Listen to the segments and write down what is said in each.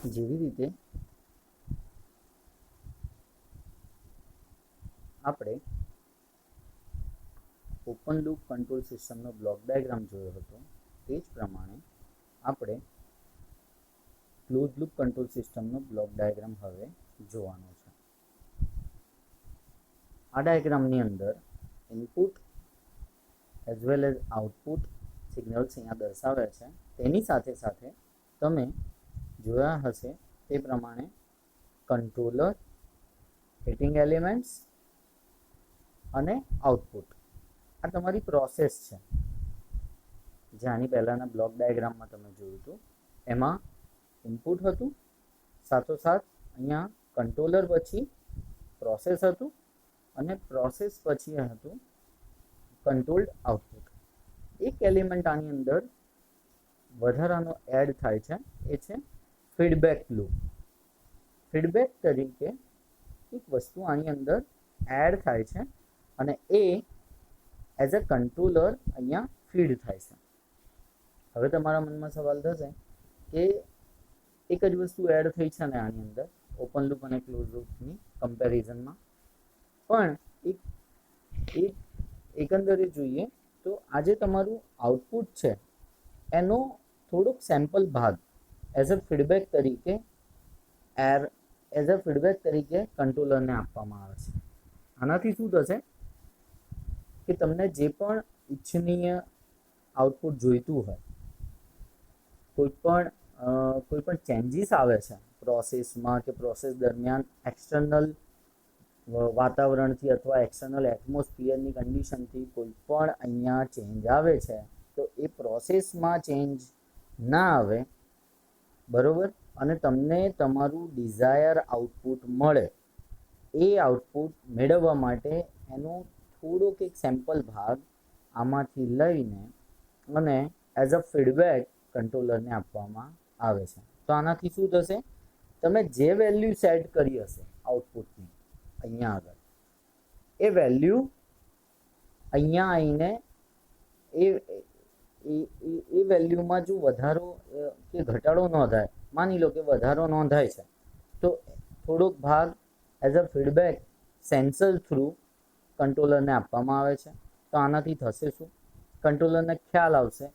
જેવી રીતે આપણે ઓપન લૂપ કંટ્રોલ સિસ્ટમનો બ્લોક ડાયાગ્રામ જોયો હતો, તે જ પ્રમાણે આપણે ક્લોઝ લૂપ કંટ્રોલ સિસ્ટમનો બ્લોક ડાયાગ્રામ હવે જોવાનો છે. આ ડાયાગ્રામની અંદર input as well as output signals અહીંયા દર્શાવ્યા છે. તેની સાથે સાથે તમે જોયા હશે તે પ્રમાણે કંટ્રોલર, હીટિંગ એલિમેન્ટ્સ અને આઉટપુટ, આ તમારી પ્રોસેસ છે. જે આની પહેલાંના બ્લોક ડાયાગ્રામમાં તમે જોયું હતું એમાં ઇનપુટ હતું, સાથોસાથ અહીંયા કંટ્રોલર પછી પ્રોસેસ હતું અને પ્રોસેસ પછી હતું કંટ્રોલ્ડ આઉટપુટ. એક એલિમેન્ટ આની અંદર વધારાનો એડ થાય છે, એ છે ફીડબેક લૂપ. ફીડબેક તરીકે એક વસ્તુ આની અંદર એડ થાય છે અને એ એઝ અ કંટ્રોલર અહીંયા ફીડ થાય છે. હવે તમારા મનમાં સવાલ થશે કે એક જ વસ્તુ એડ થઈ છે ને આની અંદર ઓપન લૂપ અને ક્લોઝ લૂપની કમ્પેરિઝનમાં, પણ એકંદરે જોઈએ તો આ જે તમારું આઉટપુટ છે એનો થોડોક સેમ્પલ ભાગ એઝ અ ફીડબેક તરીકે કંટ્રોલરને આપવામાં આવે છે. આનાથી શું થશે કે તમને જે પણ ઈચ્છનીય આઉટપુટ જોઈતું હોય, કોઈ પણ ચેન્જીસ આવે છે પ્રોસેસમાં કે પ્રોસેસ દરમિયાન એક્સટર્નલ વાતાવરણથી અથવા એક્સટર્નલ એટમોસ્ફિયરની કન્ડિશનથી કોઈ પણ અહીંયા ચેન્જ આવે છે તો એ પ્રોસેસમાં ચેન્જ ના આવે, બરાબર, અને તમને તમારું ડિઝાયર આઉટપુટ મળે, એ આઉટપુટ મેળવવા માટે એનો થોડોક એક સેમ્પલ ભાગ આમાંથી લઈને અને એઝ અ ફીડબેક કંટ્રોલરને આપવામાં આવે છે. તો આનાથી શું થશે, તમે જે વેલ્યુ સેટ કરી હશે આઉટપુટની અહીંયા આગળ, એ વેલ્યુ અહીંયા આવીને એ વેલ્યુમાં જો વધારો કે ઘટાડો નોંધાય, માની લો કે વધારો નોંધાય છે તો થોડોક ભાગ as a feedback sensor through કંટ્રોલરને આપવામાં આવે છે. તો આનાથી થશે શું, કંટ્રોલરને ખ્યાલ આવશે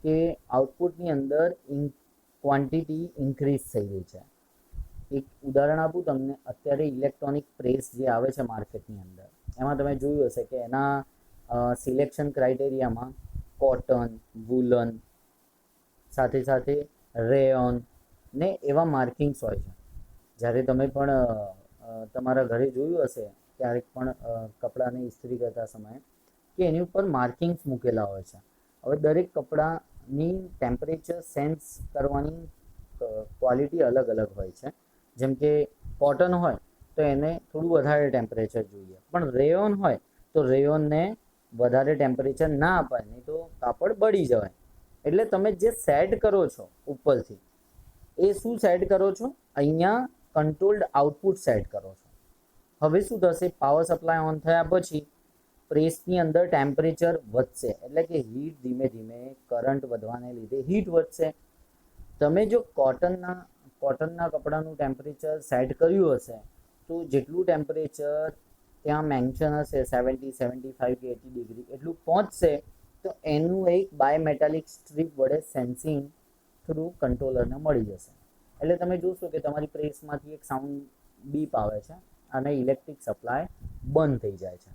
કે આઉટપુટની અંદર ક્વોન્ટિટી ઇન્ક્રીઝ થઈ ગઈ છે. એક ઉદાહરણ આપું તમને, અત્યારે ઇલેક્ટ્રોનિક પ્રેસ જે આવે છે માર્કેટની અંદર, એમાં તમે જોયું હશે કે એના સિલેક્શન ક્રાઇટેરિયામાં કોટન, વૂલન, સાથે સાથે રેયોન ને એવા માર્કિંગ્સ હોય છે. જ્યારે તમે પણ તમારા ઘરે જોયું હશે ક્યારેક પણ કપડાને ઇસ્ત્રી કરતા સમયે કે એની ઉપર માર્કિંગ્સ મૂકેલા હોય છે. હવે દરેક કપડાની ટેમ્પરેચર સેન્સ કરવાની ક્વોલિટી અલગ અલગ હોય છે. જેમ કે કોટન હોય તો એને થોડું વધારે ટેમ્પરેચર જોઈએ, પણ રેયોન હોય તો રેયોનને વધારે ટેમ્પરેચર ના અપાય, નહીં તો કાપડ બળી જવાય. એટલે તમે જે સેટ કરો છો ઉપરથી, એ શું સેટ કરો છો, અહીંયા કંટ્રોલ્ડ આઉટપુટ સેટ કરો છો. હવે શું થશે, પાવર સપ્લાય ઓન થયા પછી પ્રેસની અંદર ટેમ્પરેચર વધશે, એટલે કે હીટ ધીમે ધીમે કરંટ વધવાને લીધે હીટ વધશે. તમે જો કોટનના કપડાનું ટેમ્પરેચર સેટ કર્યું હશે તો જેટલું ટેમ્પરેચર ત્યાં મેન્શન હશે 75 કે 80 ડિગ્રી એટલું પહોંચશે, તો એનું એક બાયમેટાલિક સ્ટ્રીપ વડે સેન્સિંગ થ્રુ કંટ્રોલરને મળી જશે. એટલે તમે જોશો કે તમારી પ્રેસમાંથી એક સાઉન્ડ બીપ આવે છે અને ઇલેક્ટ્રિક સપ્લાય બંધ થઈ જાય છે.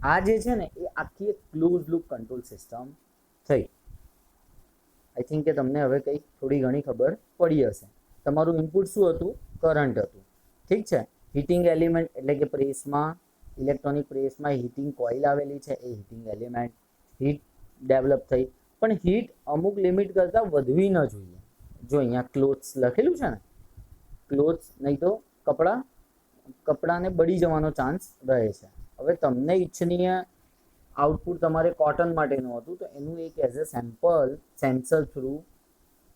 આ જે છે ને એ આખી એક ક્લોઝ લૂપ કંટ્રોલ સિસ્ટમ થઈ. આઈ થિંક કે તમને હવે કંઈક થોડી ઘણી ખબર પડી હશે. તમારું ઇનપુટ શું હતું, કરંટ હતું, ઠીક છે. હીટિંગ એલિમેન્ટ એટલે કે પ્રેસમાં, ઇલેક્ટ્રોનિક પ્રેસમાં હીટિંગ કોઇલ આવેલી છે, એ હીટિંગ એલિમેન્ટ હીટ ડેવલપ થઈ, પણ હીટ અમુક લિમિટ કરતાં વધવી ન જોઈએ. જો અહીંયા ક્લોથ્સ લખેલું છે ને, ક્લોથ્સ, નહીં તો કપડાને બળી જવાનો ચાન્સ રહે છે. હવે તમને ઈચ્છનીય આઉટપુટ તમારે કોટન માટેનું હતું તો એનું એક as a sample sensor through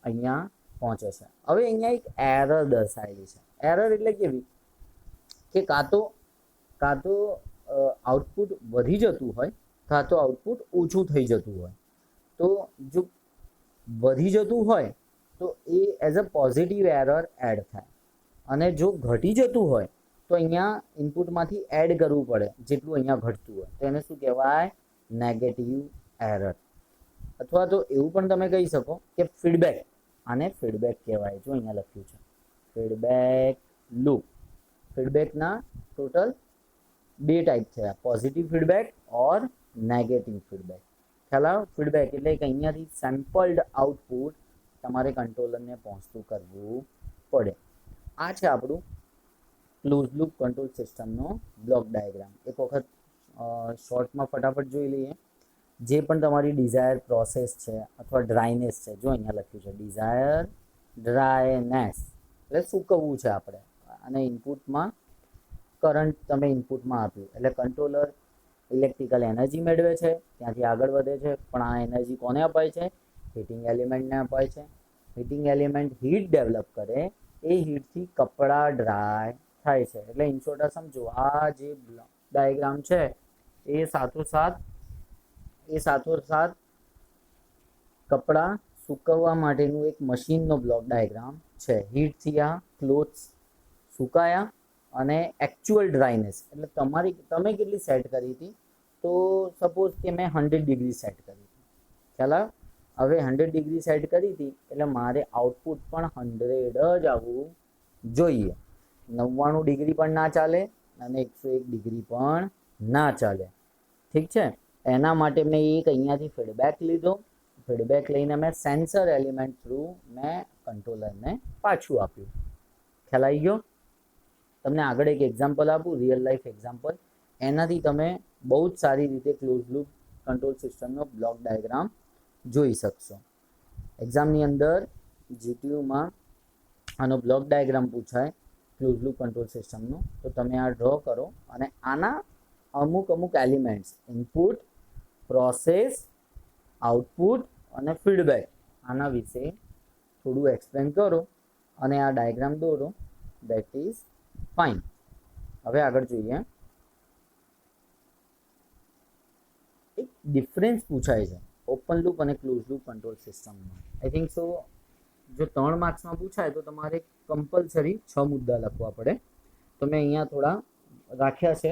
અહીંયા પહોંચે છે. હવે અહીંયા એક એરર દર્શાવેલી છે. એરર એટલે કેવી કે કાં તો આઉટપુટ વધી જતું હોય, કાં તો આઉટપુટ ઓછું થઈ જતું હોય. તો જો વધી જતું હોય તો એ as a positive error add થાય, અને જો ઘટી જતું હોય તો અહીંયા ઇનપુટમાંથી એડ કરવું પડે જેટલું અહીંયા ઘટતું હોય, તો એને શું કહેવાય? Negative error. અથવા તો એવું પણ તમે કહી શકો કે ફીડબેક, આને ફીડબેક કહેવાય. જો અહીંયા લખ્યું છે ફીડબેક લૂપ. ફીડબેકના ટોટલ બે ટાઈપ છે, પોઝિટિવ ફીડબેક ઓર નેગેટિવ ફીડબેક. ખ્યાલ આવ્યો? ફીડબેક એટલે કે અહીંયાથી સેમ્પલ્ડ આઉટપુટ તમારે કંટ્રોલરને પહોંચતું કરવું પડે. આ છે આપણું ક્લોઝ લૂપ કંટ્રોલ સિસ્ટમનો બ્લોક ડાયાગ્રામ. એક વખત શોર્ટમાં ફટાફટ જોઈ લઈએ. જે પણ તમારી ડિઝાયર પ્રોસેસ છે અથવા ડ્રાયનેસ છે, જો અહીંયા લખ્યું છે ડિઝાયર ડ્રાયનેસ એટલે સૂકવવું છે આપણે, અને ઇનપુટમાં કરંટ તમે ઇનપુટમાં આપ્યું એટલે કંટ્રોલર ઇલેક્ટ્રિકલ એનર્જી મેળવે છે, ત્યાંથી આગળ વધે છે. પણ આ એનર્જી કોને અપાય છે? હીટિંગ એલિમેન્ટને અપાય છે. હીટિંગ એલિમેન્ટ હીટ ડેવલપ કરે, એ હીટથી કપડાં ડ્રાય થાય છે. એટલે ઇન શોર્ટ સમજો, આ જે ડાયાગ્રામ છે એ સાથોસાથ કપડાં સૂકવવા માટેનું એક મશીનનો બ્લોક ડાયાગ્રામ છે. હીટથી આ ક્લોથ્સ સુકાયા, અને એકચ્યુઅલ ડ્રાયનેસ એટલે તમે કેટલી સેટ કરી હતી? તો સપોઝ કે મેં 100 ડિગ્રી સેટ કરી હતી. ખ્યાલ આવ્યો? હવે 100 ડિગ્રી સેટ કરી હતી એટલે મારે આઉટપુટ પણ 100 જ આવવું જોઈએ. 99 ડિગ્રી પણ ના ચાલે અને 101 ડિગ્રી પણ ના ચાલે. ઠીક છે? એના માટે મેં એક અહીંયાથી ફીડબેક લીધો. ફીડબેક લઈને મેં સેન્સર એલિમેન્ટ થ્રુ મેં કંટ્રોલરને પાછું આપ્યું. ખ્યાલ આવી ગયો? તમને આગળ એક એક્ઝામ્પલ આપું, રિયલ લાઈફ એક્ઝામ્પલ. એનાથી તમે બહુ જ સારી રીતે ક્લોઝ લૂપ કંટ્રોલ સિસ્ટમનો બ્લોક ડાયાગ્રામ જોઈ શકશો. એક્ઝામની અંદર જીટીયુમાં આનો બ્લોક ડાયાગ્રામ પૂછાય ક્લોઝ લૂપ કંટ્રોલ સિસ્ટમનો, તો તમે આ ડ્રો કરો અને આના અમુક એલિમેન્ટ્સ ઇનપુટ, પ્રોસેસ, આઉટપુટ અને ફીડબેક આના વિશે થોડું એક્સપ્લેન કરો અને આ ડાયાગ્રામ દોરો. That is fine. હવે આગળ જોઈએ. એક ડિફરન્સ પૂછાય છે ઓપન લૂપ અને ક્લોઝ લૂપ કંટ્રોલ સિસ્ટમમાં. આઈ થિંક સો જો 3 માર્ક્સમાં પૂછાય તો તમારે કમ્પલસરી 6 મુદ્દા લખવા પડે. તો મેં અહીંયા થોડા રાખ્યા છે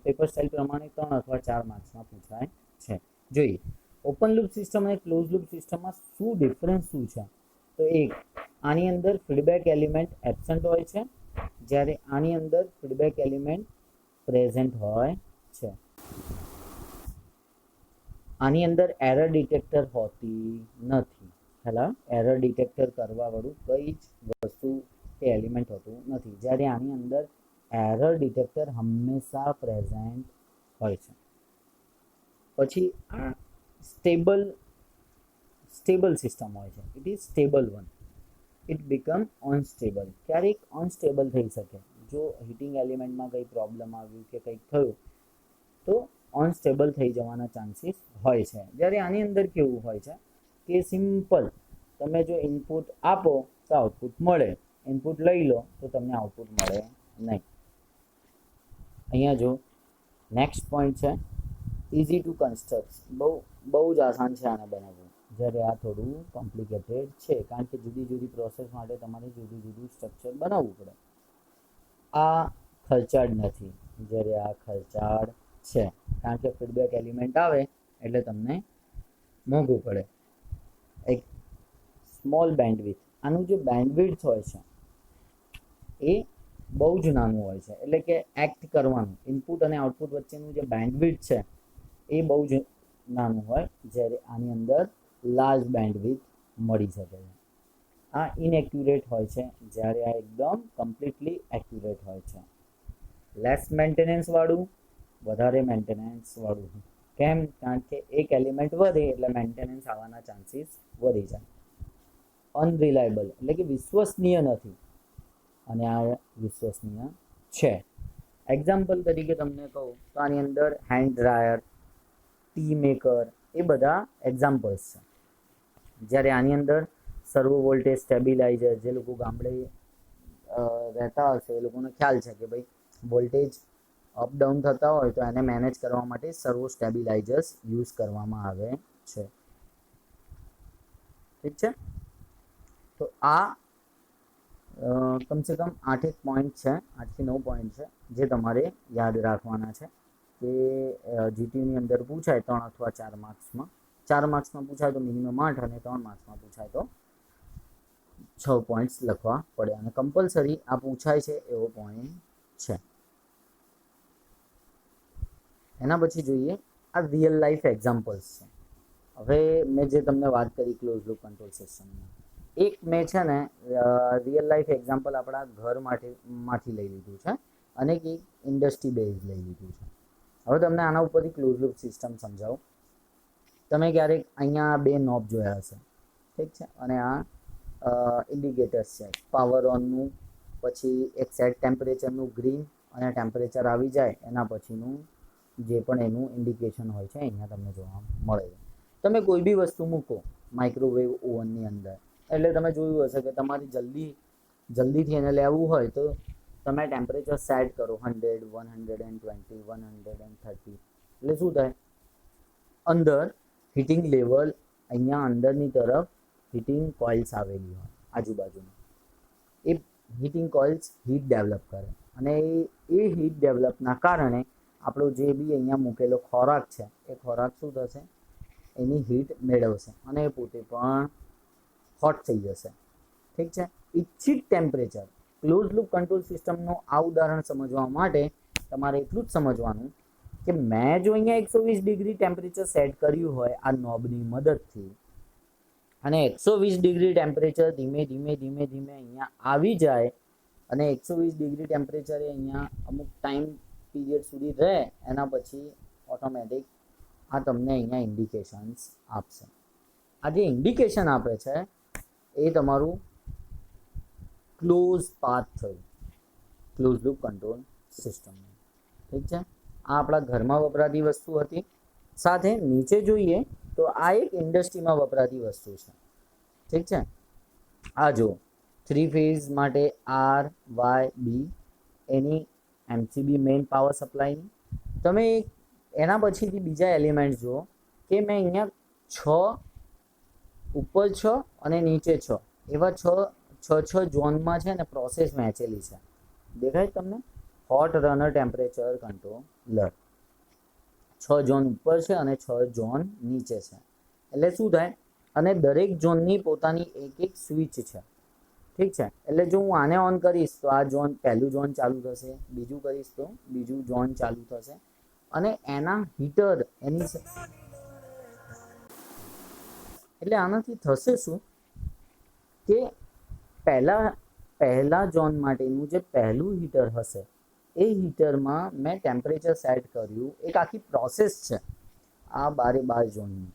પેપર સ્ટાઇલ પ્રમાણે, 3 અથવા 4 માર્ક્સમાં પૂછાય છે. જોઈએ ઓપન લૂપ સિસ્ટમ અને ક્લોઝ લૂપ સિસ્ટમમાં શું ડિફરન્સ શું છે? તો એક, આની અંદર ફીડબેક એલિમેન્ટ એબસન્ટ હોય છે, જ્યારે આની અંદર ફીડબેક એલિમેન્ટ પ્રેઝન્ટ હોય છે. આની અંદર એરર ડિટેક્ટર હોતી નથી. હેલા, એરર ડિટેક્ટર કરવા વાળું કઈ જ વસ્તુ કે એલિમેન્ટ હોતું નથી, જ્યારે આની અંદર એરર ડિટેક્ટર હંમેશા પ્રેઝન્ટ હોય છે. પછી આ સ્ટેબલ સિસ્ટમ હોય છે. It is stable one. It become unstable. ક્યારેક અનસ્ટેબલ થઈ શકે. જો હીટિંગ એલિમેન્ટમાં કંઈ પ્રોબ્લેમ આવ્યું કે કંઈક થયું તો અનસ્ટેબલ થઈ જવાના ચાન્સીસ હોય છે. જ્યારે આની અંદર કેવું હોય છે કે સિમ્પલ, તમે જો ઇનપુટ આપો તો આઉટપુટ મળે, ઇનપુટ લઈ લો તો તમને આઉટપુટ મળે નહીં. અહીંયા જો નેક્સ્ટ પોઈન્ટ છે ઇઝી ટુ કન્સ્ટ્રક્ટ. બહુ જ આસાન છે આને બનાવવું, જ્યારે આ થોડું કોમ્પ્લિકેટેડ છે, કારણ કે જુદી જુદી પ્રોસેસ માટે તમારે જુદું જુદું સ્ટ્રક્ચર બનાવવું પડે. આ ખર્ચાળ નથી, જ્યારે આ ખર્ચાળ છે, કારણ કે ફીડબેક એલિમેન્ટ આવે એટલે તમને મોંઘું પડે. એક સ્મોલ બેન્ડવિડ્થ. આનું જે બેન્ડવિડ્થ હોય છે એ બહુ જ નાનું હોય છે, એટલે કે એક્ટ કરવાનું ઇનપુટ અને આઉટપુટ વચ્ચેનું જે બેન્ડવિડ્થ છે એ બહુ જ નાનું હોય, જ્યારે આની અંદર લાર્જ બેન્ડવિડ્થ મળી શકે છે. આ ઇનએક્યુરેટ હોય છે, જ્યારે આ એકદમ કમ્પ્લીટલી એક્યુરેટ હોય છે. લેસ મેન્ટેનન્સ વાળું, વધારે મેન્ટેનન્સ વાળું. કેમ? કારણ કે એક એલિમેન્ટ વધે એટલે મેન્ટેનન્સ આવવાના ચાન્સીસ વધી જાય. અનરિલાયબલ એટલે કે વિશ્વસનીય નથી, અને આ વિશ્વસનીય છે. એક્ઝામ્પલ તરીકે તમને કહું તો આની અંદર હેન્ડ ડ્રાયર, ટી મેકર એ બધા એક્ઝામ્પલ્સ છે. જ્યારે આની અંદર સર્વો વોલ્ટેજ સ્ટેબિલાઇઝર, જે લોકો ગામડે રહેતા હશે એ લોકોને ખ્યાલ છે કે ભાઈ વોલ્ટેજ અપડાઉન થતા હોય તો એને મેનેજ કરવા માટે સર્વો સ્ટેબિલાઇઝર્સ યુઝ કરવામાં આવે છે. ઠીક છે? તો આ કમસે કમ 8 પોઈન્ટ છે, 8 થી 9 પોઈન્ટ છે જે તમારે યાદ રાખવાના છે કે જીટીયુની અંદર પૂછાય 3 અથવા 4 માર્ક્સમાં. 4 માર્ક્સમાં પૂછાય તો મિનિમમ 8 અને 3 માર્ક્સમાં પૂછાય તો 6 પોઈન્ટ્સ લખવા પડે અને કમ્પલસરી આ પૂછાય છે એવો પોઈન્ટ છે. એના પછી જોઈએ આ રિયલ લાઈફ એક્ઝામ્પલ્સ છે. હવે મેં જે તમને વાત કરી ક્લોઝ લૂપ કંટ્રોલ સિસ્ટમની, એક મેં છે ને રિયલ લાઈફ એક્ઝામ્પલ આપણા ઘર માંથી લઈ લીધું છે અને એક ઇન્ડસ્ટ્રી બેઝ લઈ લીધું છે. હવે તમને આના ઉપરથી ક્લોઝ લૂપ સિસ્ટમ સમજાવું. તમે ક્યારેક અહીંયા 2 નોબ જોયા હશે, ઠીક છે, અને આ ઇન્ડિકેટર્સ છે પાવર ઓનનું, પછી એક સેટ ટેમ્પરેચરનું ગ્રીન, અને ટેમ્પરેચર આવી જાય એના પછીનું જે પણ એનું ઇન્ડિકેશન હોય છે અહીંયા તમને જોવા મળે છે. તમે કોઈ બી વસ્તુ મૂકો માઇક્રોવેવ ઓવનની અંદર, એટલે તમે જોયું હશે કે તમારી જલ્દીથી એને લેવું હોય તો તમે ટેમ્પરેચર સેટ કરો 100, 120, 130. એટલે શું થાય, અંદર હીટિંગ લેવલ અહીંયા અંદરની તરફ હીટિંગ કોઇલ્સ આવેલી હોય આજુબાજુમાં, એ હીટિંગ કોઇલ્સ હીટ ડેવલપ કરે અને એ હીટ ડેવલપના કારણે આપણો જે બી અહીંયા મૂકેલો ખોરાક છે એ ખોરાક શું થશે, એની હીટ મેળવશે અને એ પોતે પણ હોટ થઈ જશે. ઠીક છે. ઇચ્છિત ટેમ્પરેચર ક્લોઝ લૂપ કંટ્રોલ સિસ્ટમનું આ ઉદાહરણ સમજવા માટે તમારે એટલું જ સમજવાનું કે મેં જો અહીંયા 120 ડિગ્રી ટેમ્પરેચર સેટ કર્યું હોય આ નોબની મદદથી, અને 120 ડિગ્રી ટેમ્પરેચર ધીમે ધીમે અહીંયા આવી જાય અને 120 ડિગ્રી ટેમ્પરેચરે અહીંયા અમુક ટાઈમ પીરિયડ સુધી રહે, એના પછી ઓટોમેટિક આ તમને અહીંયા ઇન્ડિકેશન્સ આપશે. આ જે ઇન્ડિકેશન આપે છે એ તમારું ક્લોઝ પાથ થયું ક્લોઝ લૂપ કંટ્રોલ સિસ્ટમનું. ઠીક છે. આ આપણા ઘરમાં વપરાતી વસ્તુ હતી. સાથે નીચે જોઈએ તો આ એક ઇન્ડસ્ટ્રીમાં વપરાતી વસ્તુ છે. ઠીક છે. આ જો 3 ફેઝ માટે RYB એની MCB મેઇન પાવર સપ્લાયની. તમે એના પછીથી બીજા એલિમેન્ટ જુઓ કે મેં અહીંયા 6 ઉપર 6 અને નીચે 6 એવા 6 ઝોનમાં છે ને પ્રોસેસ વહેંચેલી છે. દેખાય તમને? Hot runner temperature controller 6 zone ઉપર છે અને 6 ઝોન નીચે છે. એટલે શું થાય, અને દરેક ઝોનની પોતાની એક સ્વિચ છે. ઠીક છે. એટલે જો હું આને ઓન કરીશ તો આ ઝોન પહેલું ઝોન ચાલુ થશે, બીજું કરીશ તો બીજું ઝોન ચાલુ થશે, અને એના હીટર એની એટલે આનાથી થશે શું કે પહેલા ઝોન માટેનું જે પહેલું હીટર હશે એ હીટરમાં મેં ટેમ્પરેચર સેટ કર્યું. એક આખી પ્રોસેસ છે આ 12 ઝોનની,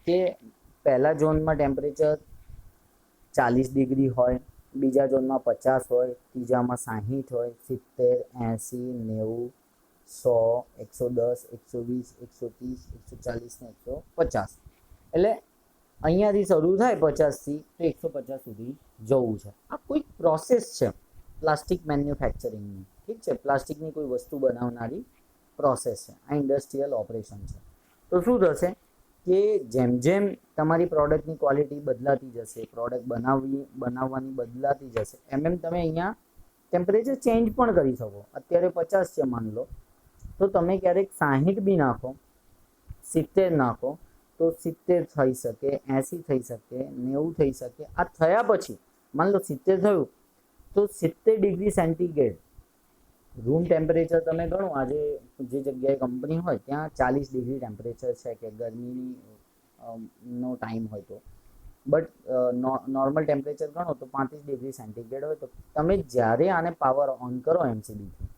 કે પહેલા ઝોનમાં ટેમ્પરેચર 40 ડિગ્રી હોય, બીજા ઝોનમાં 50 હોય, ત્રીજામાં 60 હોય, 70, 80, 90, 100, 110, 120, 130, 140 ને 150. એટલે અહીંયાથી શરૂ થાય 50થી તો 150 સુધી જવું છે. આ કોઈ પ્રોસેસ છે પ્લાસ્ટિક મેન્યુફેક્ચરિંગની. ઠીક છે. પ્લાસ્ટિકની કોઈ વસ્તુ બનાવનારી પ્રોસેસ છે. આ ઇન્ડસ્ટ્રીયલ ઓપરેશન છે. તો શું થશે કે જેમ જેમ તમારી પ્રોડક્ટની ક્વોલિટી બદલાતી જશે, પ્રોડક્ટ બનાવવાની બદલાતી જશે, એમ તમે અહીંયા ટેમ્પરેચર ચેન્જ પણ કરી શકો. અત્યારે 50 છે માન લો, તો તમે ક્યારેક 60 બી નાખો, 70 નાખો તો 70 થઈ શકે, 80 થઈ શકે, 90 થઈ શકે. આ થયા પછી માન લો 70 થયું તો 70 ડિગ્રી સેન્ટીગ્રેડ રૂમ ટેમ્પરેચર તમે ગણો. આજે જે જગ્યાએ કંપની હોય ત્યાં 40 ડિગ્રી ટેમ્પરેચર છે કે ગરમીની નો ટાઈમ હોય તો, બટ નોર્મલ ટેમ્પરેચર ગણો તો 35 ડિગ્રી સેન્ટીગ્રેડ હોય. તો તમે જ્યારે આને પાવર ઓન કરો MCBથી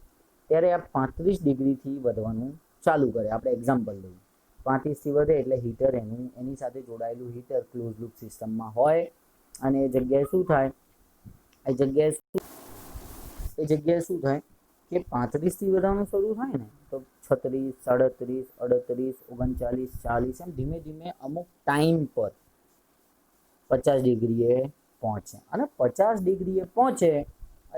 ત્યારે આ 35 ડિગ્રીથી વધવાનું ચાલુ કરે. આપણે એક્ઝામ્પલ લઈએ, 35થી વધે એટલે હીટર એની સાથે જોડાયેલું હીટર ક્લોઝ લૂપ સિસ્ટમમાં હોય, અને એ જગ્યાએ શું થાય કે 35થી વધવાનું શરૂ થાય ને તો 36, 37, 38, 39, 40 એમ ધીમે ધીમે અમુક ટાઈમ પર 50 ડિગ્રીએ પહોંચે, અને 50 ડિગ્રીએ પહોંચે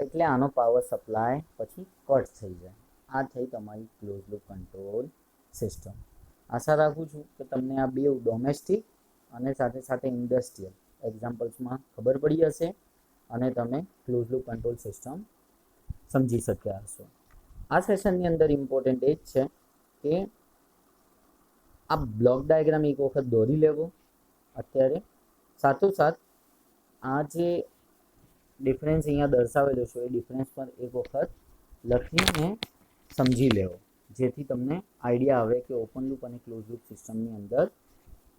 એટલે આનો પાવર સપ્લાય પછી કટ થઈ જાય. આ થઈ તમારી ક્લોઝ લૂપ કંટ્રોલ સિસ્ટમ. આશા રાખું છું કે તમને આ બે ડોમેસ્ટિક અને સાથે સાથે ઇન્ડસ્ટ્રીયલ એક્ઝામ્પલ્સમાં ખબર પડી હશે અને તમે ક્લોઝ લૂપ કંટ્રોલ સિસ્ટમ સમજી શક્યા હશો. આ સેશનની અંદર ઇમ્પોર્ટન્ટ એ જ છે કે આ બ્લોક ડાયાગ્રામ એક વખત દોરી લેવો અત્યારે, સાથોસાથ આ જે ડિફરન્સ અહીંયા દર્શાવેલો છે એ ડિફરન્સ પર એક વખત લખીને સમજી લેવો, જેથી તમને આઈડિયા આવે કે ઓપન લૂપ અને ક્લોઝ લૂપ સિસ્ટમની અંદર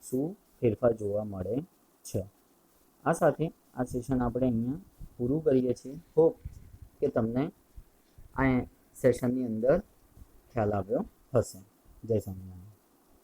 શું ફેરફાર જોવા મળે છે. આ સાથે આ સેશન આપણે અહીંયા પૂરું કરીએ છીએ. હોપ કે તમને આ સેશનની અંદર ખ્યાલ આવ્યો હશે. જય સ્વામિનારાયણ.